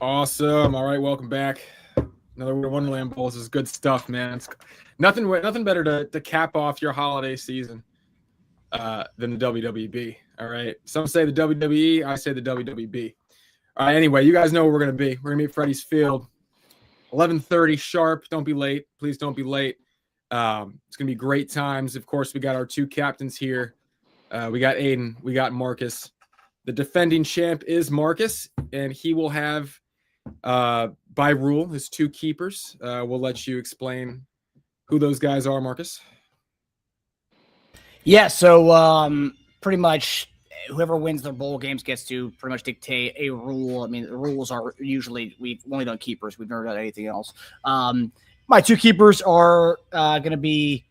Awesome. All right, welcome back. Another Wonderland Bowl. This is good stuff, man. It's nothing better to cap off your holiday season than the WWB. All right. Some say the WWE. I say the WWB. All right. Anyway, you guys know where we're gonna be. We're gonna be at Freddie's Field, 11:30 sharp. Don't be late. Please don't be late. It's gonna be great times. Of course, we got our two captains here. We got Aiden. We got Marcus. The defending champ is Marcus, and he will have, by rule, his two keepers. We'll let you explain who those guys are, Marcus. Yeah, so pretty much whoever wins their bowl games gets to pretty much dictate a rule. I mean, the rules are usually we've only done keepers. We've never done anything else. My two keepers are going to be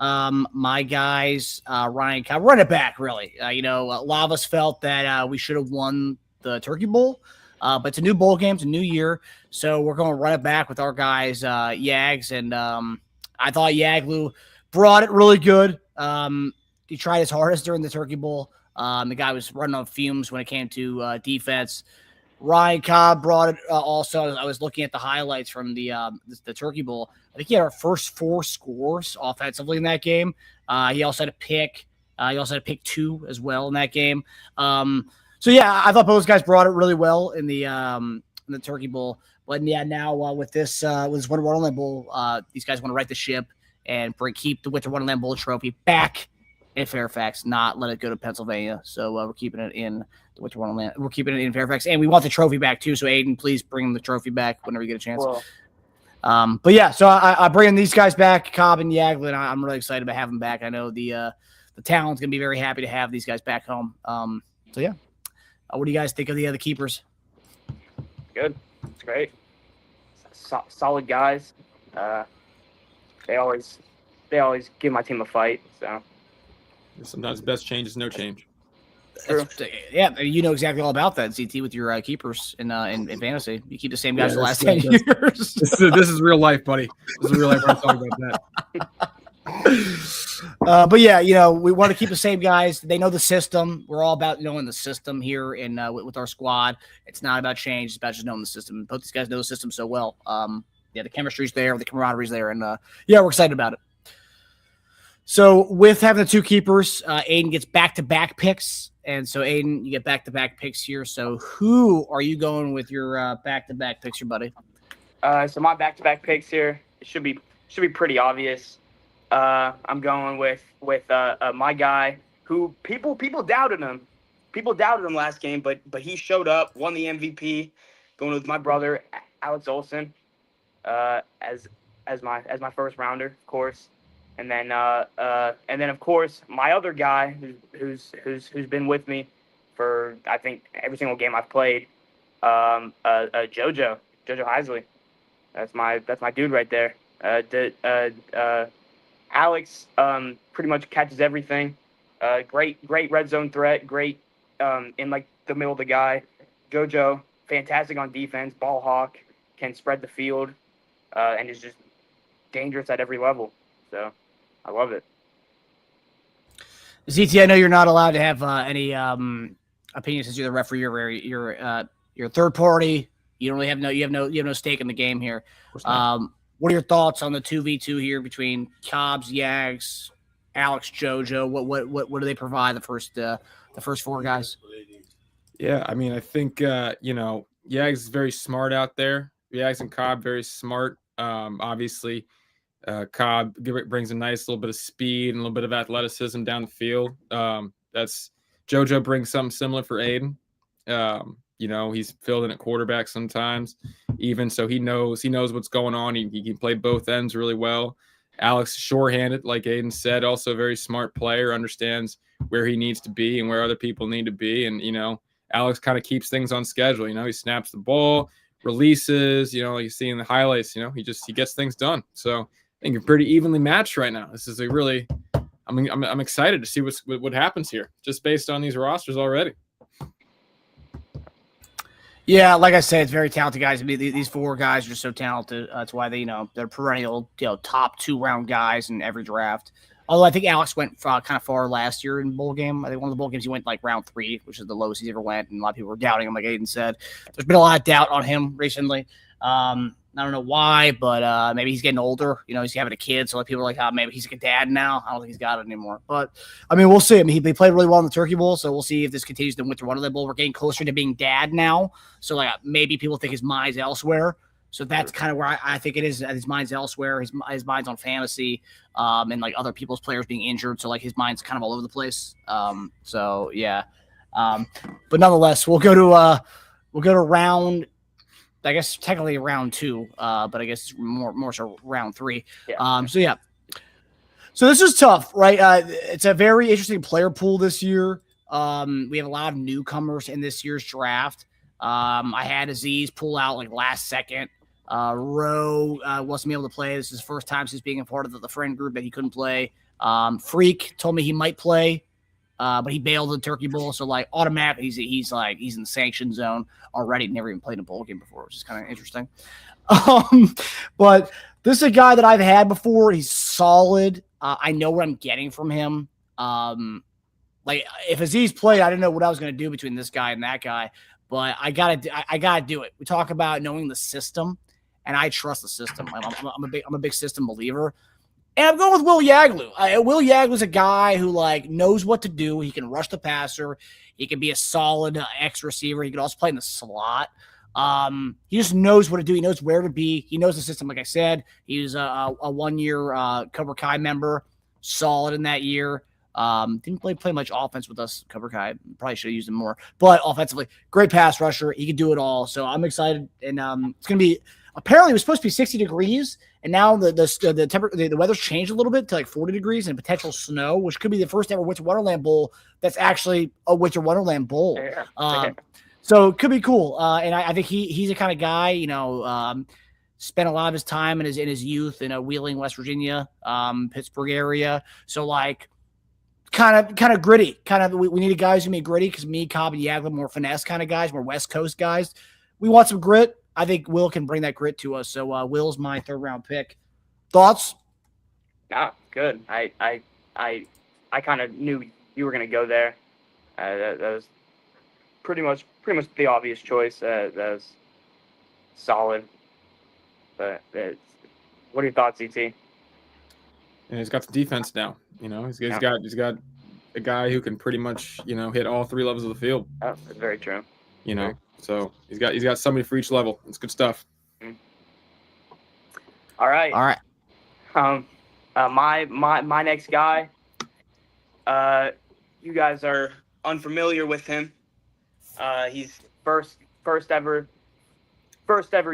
my guys, Ryan Cobb, run it back, really. A lot of us felt that we should have won the Turkey Bowl, but it's a new bowl game, it's a new year, so we're going to run it back with our guys, Yags, and I thought Yaglu brought it really good. He tried his hardest during the Turkey Bowl. The guy was running on fumes when it came to defense. Ryan Cobb brought it also. I was looking at the highlights from the Turkey Bowl. I think he had our first 4 scores offensively in that game. He also had a pick. He also had a pick 2 as well in that game. So yeah, I thought both guys brought it really well in the Turkey Bowl. But yeah, now with this Wonderland Bowl, these guys want to right the ship and keep the Winter Wonderland Bowl trophy back in Fairfax, not let it go to Pennsylvania. So we're keeping it in the Winter Wonderland. We're keeping it in Fairfax, and we want the trophy back too. So Aiden, please bring the trophy back whenever you get a chance. But yeah, so I bring these guys back, Cobb and Yaglin. I'm really excited to have them back. I know the talent's gonna be very happy to have these guys back home. So yeah, what do you guys think of the other keepers? Good, it's great. Solid guys. They always give my team a fight. So sometimes best change is no change. Yeah, you know exactly all about that, ZT, with your keepers in fantasy. You keep the same guys for the last 10 years. This is real life, buddy. This is real life. We're not talking about that. But yeah, we want to keep the same guys. They know the system. We're all about knowing the system here with our squad. It's not about change. It's about just knowing the system. Both these guys know the system so well. Yeah, the chemistry's there, the camaraderie's there, and yeah, we're excited about it. So with having the two keepers, Aiden gets back-to-back picks. And so, Aiden, you get back-to-back picks here. So who are you going with your back-to-back picks, your buddy? So my back-to-back picks here should be pretty obvious. I'm going with my guy who people doubted him. People doubted him last game, but he showed up, won the MVP. Going with my brother Alex Olson as my first rounder, of course. And then of course my other guy who's been with me for I think every single game I've played, Jojo Heisley. That's my dude right there. Alex pretty much catches everything. Great red zone threat. Great in like the middle of the guy. Jojo fantastic on defense. Ball hawk, can spread the field, and is just dangerous at every level. So. I love it. ZT, I know you're not allowed to have any opinions since you're the referee. You're a third party. You don't really have no stake in the game here. What are your thoughts on the 2v2 here between Cobbs, Yags, Alex, Jojo? What do they provide the first 4 guys? Yeah, I mean, I think Yags is very smart out there. Yags and Cobb very smart. Obviously. Cobb brings a nice little bit of speed and a little bit of athleticism down the field. That's JoJo brings something similar for Aiden. He's filled in at quarterback sometimes, even so he knows what's going on. He can play both ends really well. Alex is sure-handed, like Aiden said, also a very smart player, understands where he needs to be and where other people need to be. And Alex kind of keeps things on schedule. He snaps the ball, releases. Like you see in the highlights. He gets things ding So. I think you're pretty evenly matched right now. This is a really, I'm excited to see what happens here, just based on these rosters already. Yeah, like I said, it's very talented guys. I mean, these 4 guys are so talented. That's why they're perennial, top 2 round guys in every draft. Although I think Alex went kind of far last year in bowl game. I think one of the bowl games he went like round 3, which is the lowest he's ever went, and a lot of people were doubting him. Like Aiden said, there's been a lot of doubt on him recently. I don't know why, but maybe he's getting older. You know, he's having a kid, so people are like, oh, maybe he's a dad now. I don't think he's got it anymore. But, I mean, we'll see. I mean, he played really well in the Turkey Bowl, so we'll see if this continues to Winter Wonderland Bowl. We're getting closer to being dad now, so like maybe people think his mind's elsewhere. So that's kind of where I think it is. His mind's elsewhere. His mind's on fantasy, and like other people's players being injured. So like his mind's kind of all over the place. So yeah. But nonetheless, we'll go to round. I guess technically round 2, but I guess more so round 3. Yeah. So yeah. So this is tough, right? It's a very interesting player pool this year. We have a lot of newcomers in this year's draft. I had Aziz pull out like last second. Rowe wasn't able to play. This is his first time since being a part of the friend group that he couldn't play. Freak told me he might play, but he bailed the Turkey Bowl. So like automatically he's in the sanction zone already. Never even played a bowl game before, which is kind of interesting. But this is a guy that I've had before. He's solid. I know what I'm getting from him. Like if Aziz played, I didn't know what I was going to do between this guy and that guy, but I gotta do it. We talk about knowing the system, and I trust the system. I'm a big system believer. And I'm going with Will Yaglu. Will Yaglu's a guy who like knows what to do. He can rush the passer. He can be a solid X receiver. He can also play in the slot. He just knows what to do. He knows where to be. He knows the system. Like I said, he was a 1-year Cobra Kai member, solid in that year. Didn't play much offense with us, Cobra Kai. Probably should have used him more. But offensively, great pass rusher. He can do it all. So I'm excited. And it's going to be apparently it was supposed to be 60 degrees, and now the weather's changed a little bit to like 40 degrees and potential snow, which could be the first ever Winter Wonderland Bowl that's actually a Winter Wonderland Bowl. Yeah. So it could be cool. And I think he's the kind of guy, spent a lot of his time in his youth in Wheeling, West Virginia, Pittsburgh area. So like kind of gritty. We need guys who make gritty because me, Cobb, and Yagler more finesse kind of guys, more West Coast guys. We want some grit. I think Will can bring that grit to us. So Will's my 3rd round pick. Thoughts? Yeah, good. I kind of knew you were gonna go there. That was pretty much the obvious choice. That was solid. But what are your thoughts, ET? And he's got the defense now. He's got a guy who can pretty much hit all 3 levels of the field. Oh, that's very true. So he's got somebody for each level. It's good stuff. All right. My next guy. You guys are unfamiliar with him. He's first ever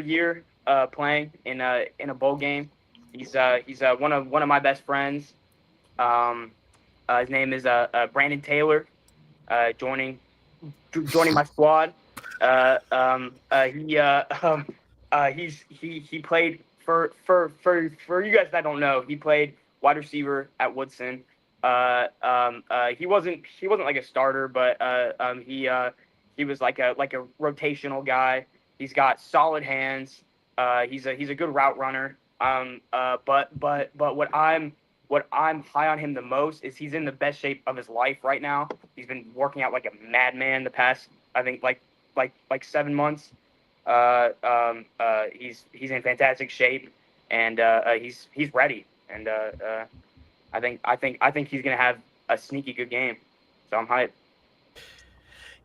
year playing in a bowl game. He's one of my best friends. His name is Brandon Taylor. Joining my squad. He played for you guys that don't know. He played wide receiver at Woodson. He wasn't like a starter, but he was like a rotational guy. He's got solid hands. He's a good route runner. But what I'm high on him the most is he's in the best shape of his life right now. He's been working out like a madman the past, I think, like 7 months. He's in fantastic shape, and he's ready. And I think he's gonna have a sneaky good game. So I'm hyped.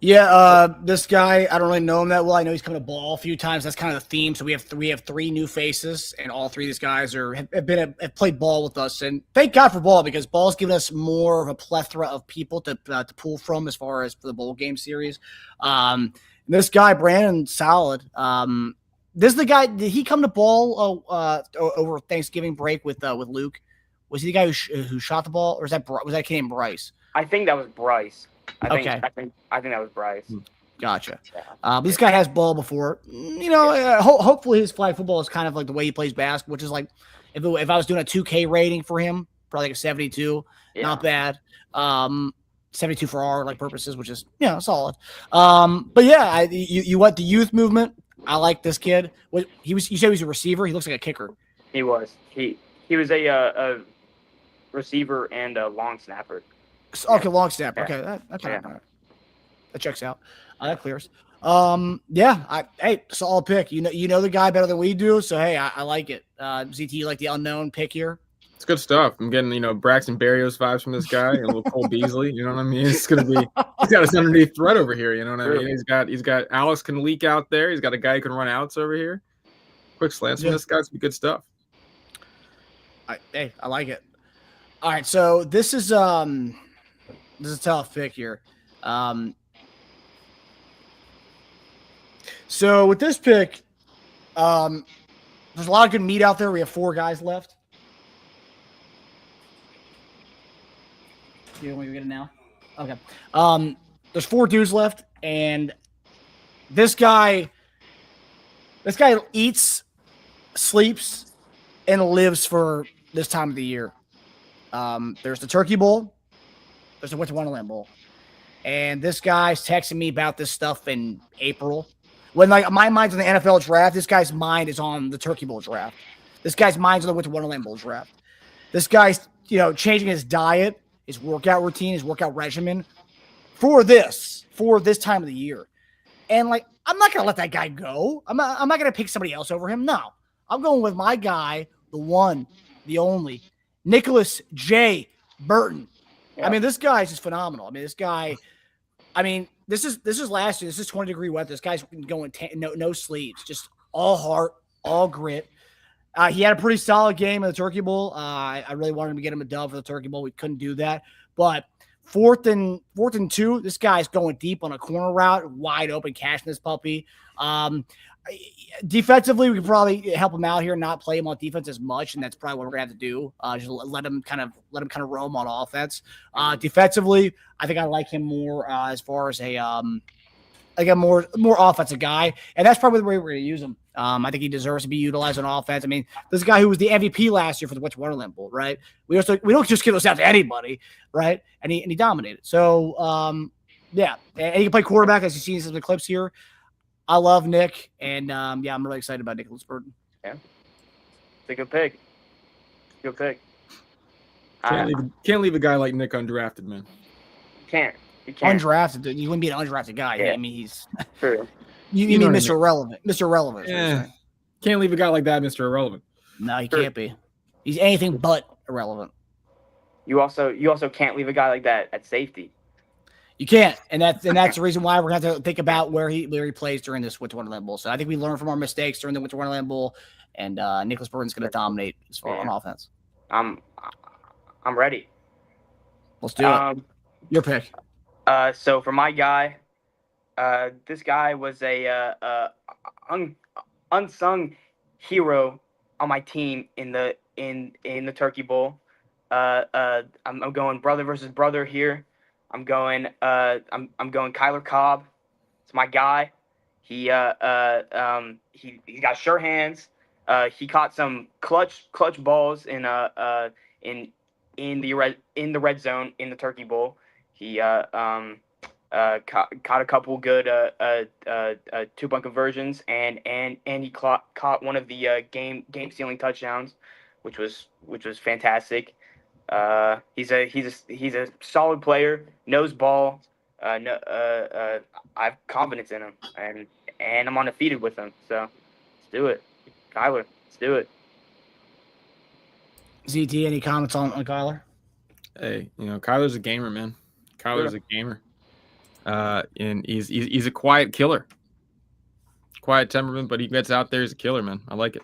Yeah, this guy, I don't really know him that well. I know he's come to Ball a few times. That's kind of the theme. So we have 3 new faces, and all 3 of these guys have played Ball with us. And thank God for Ball, because Ball's given us more of a plethora of people to pull from as far as for the bowl game series. This guy, Brandon, solid. This is the guy. Did he come to Ball over Thanksgiving break with Luke? Was he the guy who shot the ball, or was that kid named Bryce? I think that was Bryce. I think that was Bryce. Gotcha. Yeah. This guy has Ball before. Hopefully his flag football is kind of like the way he plays basketball, which is like if I was doing a 2K rating for him, probably like a 72. Yeah. Not bad. 72 for our like purposes, which is solid. But yeah, you want the youth movement? I like this kid. You said he was a receiver. He looks like a kicker. He was. He was receiver and a long snapper. Okay, long snapper. Yeah. Okay, that Yeah. that checks out. That clears. Hey, solid pick. You know the guy better than we do, so hey, I like it. ZT, you like the unknown pick here? It's good stuff. I'm getting, Braxton Berrios vibes from this guy and a little Cole Beasley. You know what I mean? It's gonna be. He's got his underneath threat over here. You know what I mean? He's got Alex can leak out there. He's got a guy who can run outs over here. Quick slants from this guy. It's be good stuff. I like it. All right, so this is a tough pick here. So with this pick, there's a lot of good meat out there. We have 4 guys left. You want me to get it now? Okay. There's 4 dudes left, and this guy eats, sleeps, and lives for this time of the year. There's the Turkey Bowl. There's the Winter Wonderland Bowl. And this guy's texting me about this stuff in April. When like my mind's on the NFL draft, this guy's mind is on the Turkey Bowl draft. This guy's mind's on the Winter Wonderland Bowl draft. This guy's, changing his diet, his workout routine, his workout regimen for this time of the year. And like, I'm not going to let that guy go. I'm not going to pick somebody else over him. No, I'm going with my guy, the one, the only, Nicholas J. Burton. Yeah. I mean, this guy's just phenomenal. I mean, this guy, this is last year. This is 20-degree weather. This guy's going no sleeves, just all heart, all grit. He had a pretty solid game in the Turkey Bowl. I really wanted to get him a dub for the Turkey Bowl. We couldn't do that. But fourth and 2, this guy's going deep on a corner route, wide open, cashing this puppy. Defensively, we could probably help him out here, not play him on defense as much, and that's probably what we're gonna have to do. Just let him kind of roam on offense. Defensively, I think I like him more as far as a more offensive guy, and that's probably the way we're gonna use him. I think he deserves to be utilized on offense. I mean, this is a guy who was the MVP last year for the Winter Wonderland Bowl, right? We don't just give those out to anybody, right? And he dominated. So and he can play quarterback, as you see in some of the clips here. I love Nick, and I'm really excited about Nicholas Burton. Yeah, it's a good pick. Good pick. Can't leave a guy like Nick undrafted, man. You can't. Undrafted. You wouldn't be an undrafted guy. Yeah. I mean, he's true. You mean Mr. Irrelevant? Mr. Irrelevant. Yeah. Can't leave a guy like that, Mr. Irrelevant. No, he can't be. He's anything but irrelevant. You also can't leave a guy like that at safety. You can't, and that's the reason why we're going to have to think about where he plays during this Winter Wonderland Bowl. So I think we learned from our mistakes during the Winter Wonderland Bowl, and Nicholas Burton's going to dominate as far on offense. I'm ready. Let's do it. Your pick. So for my guy, this guy was a unsung hero on my team in the Turkey Bowl. I'm going brother versus brother here. I'm going Kyler Cobb. It's my guy. He got sure hands. He caught some clutch balls in the red zone in the Turkey Bowl. He caught a couple good 2-point conversions, and he caught one of the game stealing touchdowns, which was fantastic. He's a solid player, knows ball. I have confidence in him, and I'm undefeated with him. So let's do it, Kyler. Let's do it. ZT, any comments on Kyler? Hey, Kyler's a gamer, man. Kyler's a gamer, and he's a quiet killer. Quiet temperament, but he gets out there. He's a killer, man. I like it.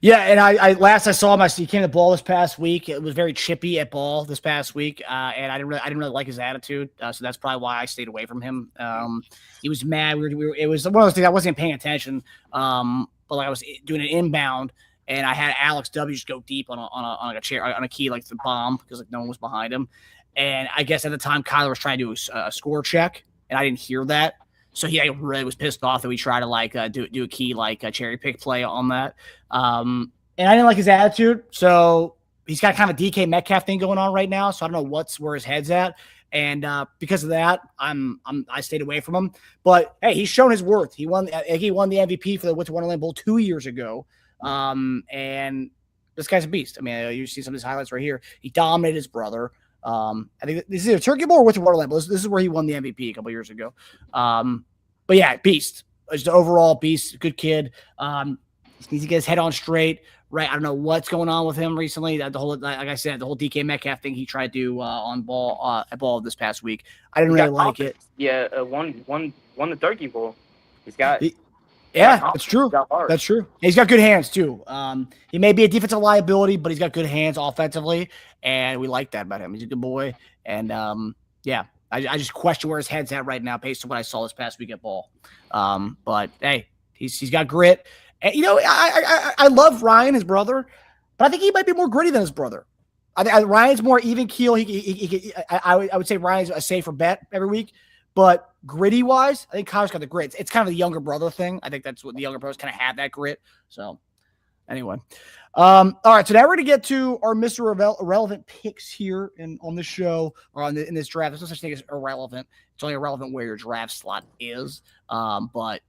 Yeah, and I saw him. He came to ball this past week. It was very chippy at ball this past week, and I didn't really like his attitude. So that's probably why I stayed away from him. He was mad. It was one of those things I wasn't paying attention. But like I was doing an inbound, and I had Alex W just go deep on a chair on a key like the bomb because like no one was behind him. And I guess at the time Kyler was trying to do a score check, and I didn't hear that. So he really was pissed off that we tried to do a key a cherry pick play on that, and I didn't like his attitude. So he's got kind of a DK Metcalf thing going on right now. So I don't know where his head's at, and because of that, I stayed away from him. But hey, he's shown his worth. He won the MVP for the Winter Wonderland Bowl 2 years ago, and This guy's a beast. I mean, you see some of his highlights right here. He dominated his brother. I think this is either Turkey Bowl or with Wonderland. This is where he won the MVP a couple years ago. But yeah, beast. Just an overall beast. Good kid. He needs to get his head on straight. Right, I don't know what's going on with him recently. The whole, like I said, the whole DK Metcalf thing he tried to do at ball this past week. I didn't really like it. Yeah, won the Turkey Bowl. He's got. Yeah, that's true. That's true. He's got good hands too. He may be a defensive liability, but he's got good hands offensively, and we like that about him. He's a good boy, and yeah, I just question where his head's at right now based on what I saw this past week at ball. But hey, he's got grit. And, I love Ryan, his brother, but I think he might be more gritty than his brother. I think Ryan's more even keel. I would say Ryan's a safer bet every week, but gritty wise, I think Kyler's got the grit. It's kind of the younger brother thing. I think that's what the younger brothers kind of have, that grit. So anyway, all right. So now we're going to get to our Mr. Irrelevant picks here on the show or in this draft. There's no such thing as irrelevant. It's only irrelevant where your draft slot is. But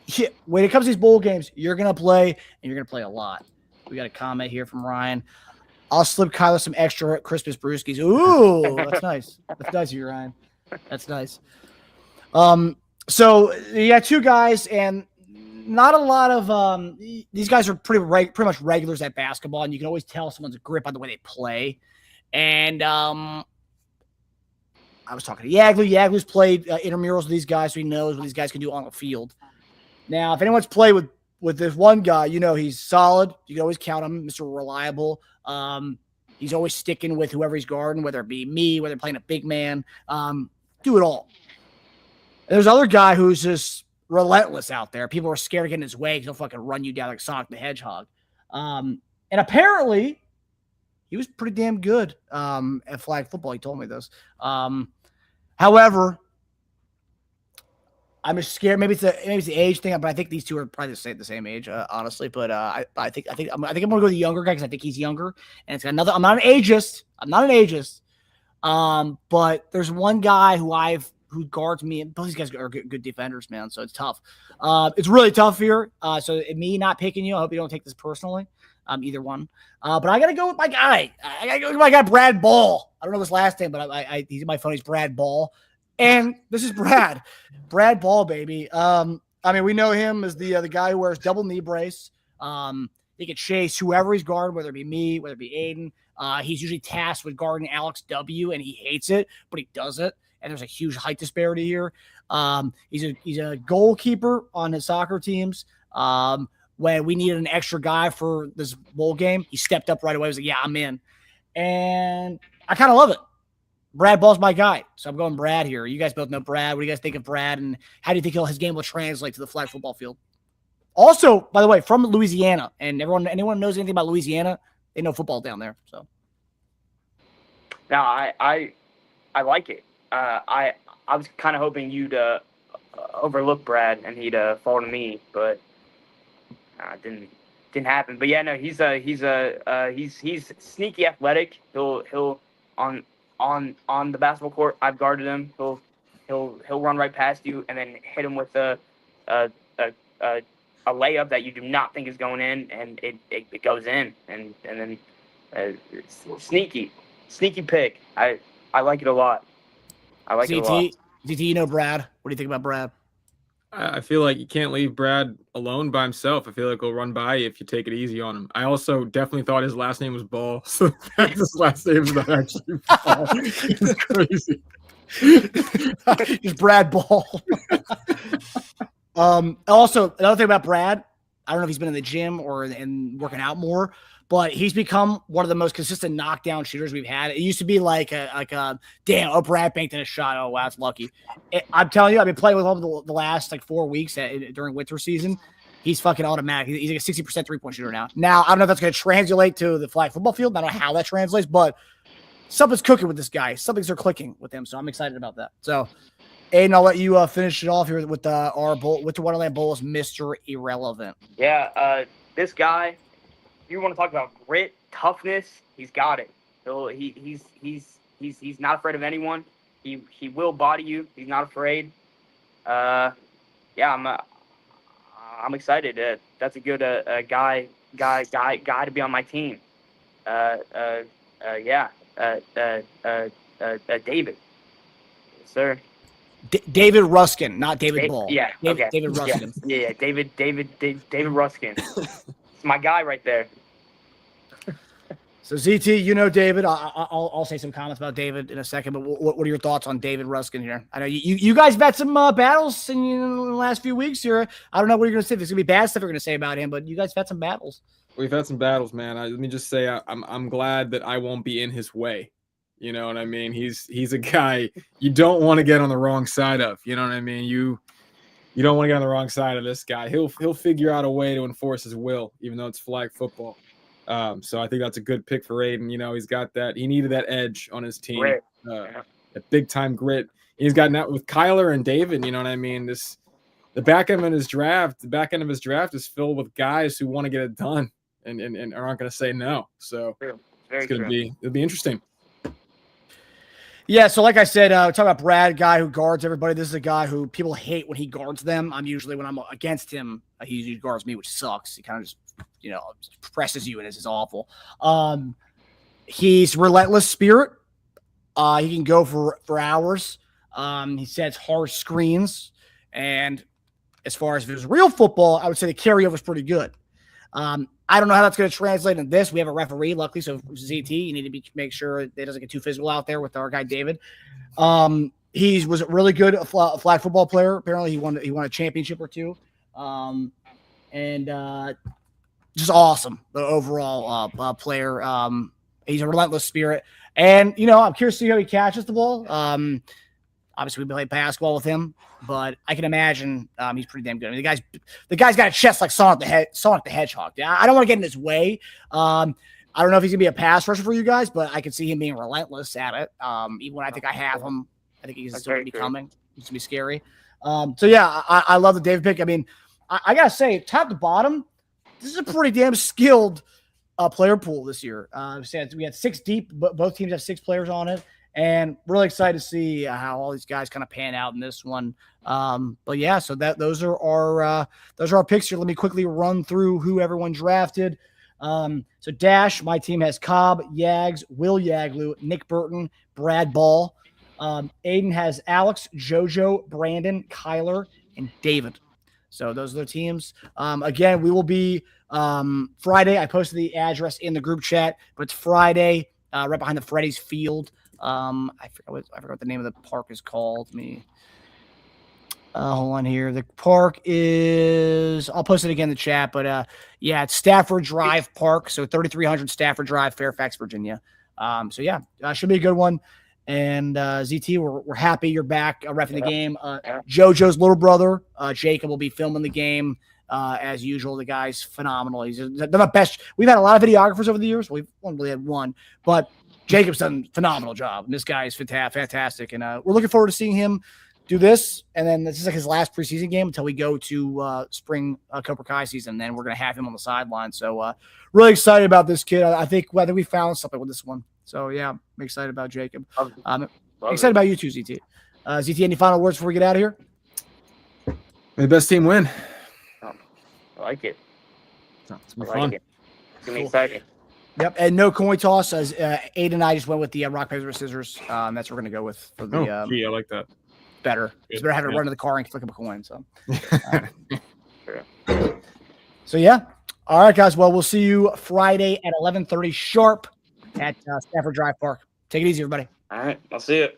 yeah, when it comes to these bowl games, you're going to play, and you're going to play a lot. We got a comment here from Ryan. I'll slip Kyler some extra Christmas brewskis. Ooh, that's nice. That's nice of you, Ryan. That's nice. So you got two guys, and not a lot of these guys are pretty much regulars at basketball, and you can always tell someone's grip by the way they play. And I was talking to Yaglu. Yaglu's played intramurals with these guys, so he knows what these guys can do on the field. Now, if anyone's played with this one guy, he's solid. You can always count him, Mr. Reliable. He's always sticking with whoever he's guarding, whether it be me, whether playing a big man. Do it all. And there's other guy who's just relentless out there. People are scared to get in his way because he'll fucking run you down like Sonic the Hedgehog. And apparently, he was pretty damn good at flag football. He told me this. However, I'm just scared. Maybe it's the age thing, but I think these two are probably the same age, honestly. But I think I'm gonna go with the younger guy because I think he's younger. And it's another. I'm not an ageist. But there's one guy who guards me, and both these guys are good defenders, man. So it's tough. It's really tough here. So me not picking you, I hope you don't take this personally. Either one. But I gotta go with my guy. I gotta go with my guy, Brad Ball. I don't know his last name, but he's in my phone. He's Brad Ball. And this is Brad Ball, baby. We know him as the guy who wears double knee brace. He can chase whoever he's guarding, whether it be me, whether it be Aiden. He's usually tasked with guarding Alex W, and he hates it, but he does it. And there's a huge height disparity here. He's a goalkeeper on his soccer teams. When we needed an extra guy for this bowl game, he stepped up right away. He was like, "Yeah, I'm in," and I kind of love it. Brad Ball's my guy, so I'm going Brad here. You guys both know Brad. What do you guys think of Brad, and how do you think his game will translate to the flag football field? Also, by the way, from Louisiana, and anyone knows anything about Louisiana, they know football down there. So, now I like it. I was kind of hoping you'd overlook Brad and he'd fall to me, but didn't happen. But yeah, no, he's sneaky athletic. He'll on the basketball court, I've guarded him. He'll run right past you and then hit him with a layup that you do not think is going in, and it goes in, and then it's sneaky pick. I like it a lot. I like it a lot. ZT, you know Brad. What do you think about Brad? I feel like you can't leave Brad alone by himself. I feel like he'll run by you if you take it easy on him. I also definitely thought his last name was Ball, so that's his last name is not actually Ball. It's crazy. Just Brad Ball. Also, another thing about Brad, I don't know if he's been in the gym or in working out more, but he's become one of the most consistent knockdown shooters we've had. It used to be like damn, Brad banked in a shot. Oh, wow, that's lucky. I'm telling you, I've been playing with him the last 4 weeks during winter season. He's fucking automatic. He's like a 60% three-point shooter now. Now, I don't know if that's going to translate to the flag football field. I don't know how that translates, but something's cooking with this guy. Something's are clicking with him, so I'm excited about that. So, Aiden, I'll let you finish it off here with our bowl, with the Wonderland Bowl is Mr. Irrelevant. Yeah, this guy, you want to talk about grit, toughness? He's got it. He's not afraid of anyone. He will body you. He's not afraid. Yeah, I'm excited. That's a good guy guy to be on my team. Yeah. David, sir. David Ruskin, not David Ball. Yeah. Okay. David Ruskin. Yeah. David Ruskin. It's my guy right there. So ZT, you know David. I'll say some comments about David in a second, but what are your thoughts on David Ruskin here? I know you guys met some battles in the last few weeks here. I don't know what you're going to say. There's going to be bad stuff you're going to say about him, but you guys had some battles. We've had some battles, man. Let me just say I'm glad that I won't be in his way. You know what I mean? He's a guy you don't want to get on the wrong side of. You know what I mean? You don't want to get on the wrong side of this guy. He'll figure out a way to enforce his will, even though it's flag football. So I think that's a good pick for Aiden. You know, he's got that. He needed that edge on his team, that big time grit. He's gotten that with Kyler and David. You know what I mean? The back end of his draft is filled with guys who want to get it done and aren't going to say no. So it'll be interesting. Yeah, so like I said, talking about Brad, guy who guards everybody. This is a guy who people hate when he guards them. When I'm against him, he usually guards me, which sucks. He kind of just, presses you, and it's just awful. He's relentless spirit. He can go for hours. He sets harsh screens, and as far as if it was real football, I would say the carryover is pretty good. I don't know how that's going to translate in this. We have a referee, luckily. So ZT, you need to make sure it doesn't get too physical out there with our guy David. He was really good a flag football player. Apparently, he won a championship or two, and just awesome. The overall player. He's a relentless spirit, and I'm curious to see how he catches the ball. Obviously, we played basketball with him, but I can imagine he's pretty damn good. I mean, the guy's got a chest like Sonic the Hedgehog. I don't want to get in his way. I don't know if he's gonna be a pass rusher for you guys, but I can see him being relentless at it. Even when I think I have him, I think he's still gonna be coming. He's gonna be scary. So yeah, I love the David pick. I mean, I gotta say, top to bottom, this is a pretty damn skilled player pool this year. We had 6 deep, but both teams have 6 players on it. And really excited to see how all these guys kind of pan out in this one. But yeah, so those are our picks here. Let me quickly run through who everyone drafted. So Dash, my team has Cobb, Yags, Will Yaglu, Nick Burton, Brad Ball. Aiden has Alex, JoJo, Brandon, Kyler, and David. So those are the teams. Again, we will be Friday. I posted the address in the group chat, but it's Friday, right behind the Freddy's Field. I forgot what the name of the park is called. Hold on here. The park is, I'll post it again in the chat, but yeah, it's Stafford Drive Park. So 3300 Stafford Drive, Fairfax, Virginia. So yeah, should be a good one. And ZT, we're happy you're back reffing the game. JoJo's little brother, Jacob, will be filming the game. As usual, the guy's phenomenal. He's the best. We've had a lot of videographers over the years. We've only had one, but Jacob's done a phenomenal job. And this guy is fantastic. And we're looking forward to seeing him do this. And then this is like his last preseason game until we go to spring Cobra Kai season. Then we're going to have him on the sideline. So really excited about this kid. I think we found something with this one. So yeah, I'm excited about Jacob. I'm excited about you too, ZT. ZT, any final words before we get out of here? May the best team win. I like it. It's been fun. It's going to be exciting. Yep, and no coin toss. As Aiden and I just went with the rock, paper, scissors. That's what we're going to go with for the. I like that. Better. It's better having to run to the car and flick up a coin. So. So yeah. All right, guys. Well, we'll see you Friday at 11:30 sharp at Stafford Drive Park. Take it easy, everybody. All right. I'll see you.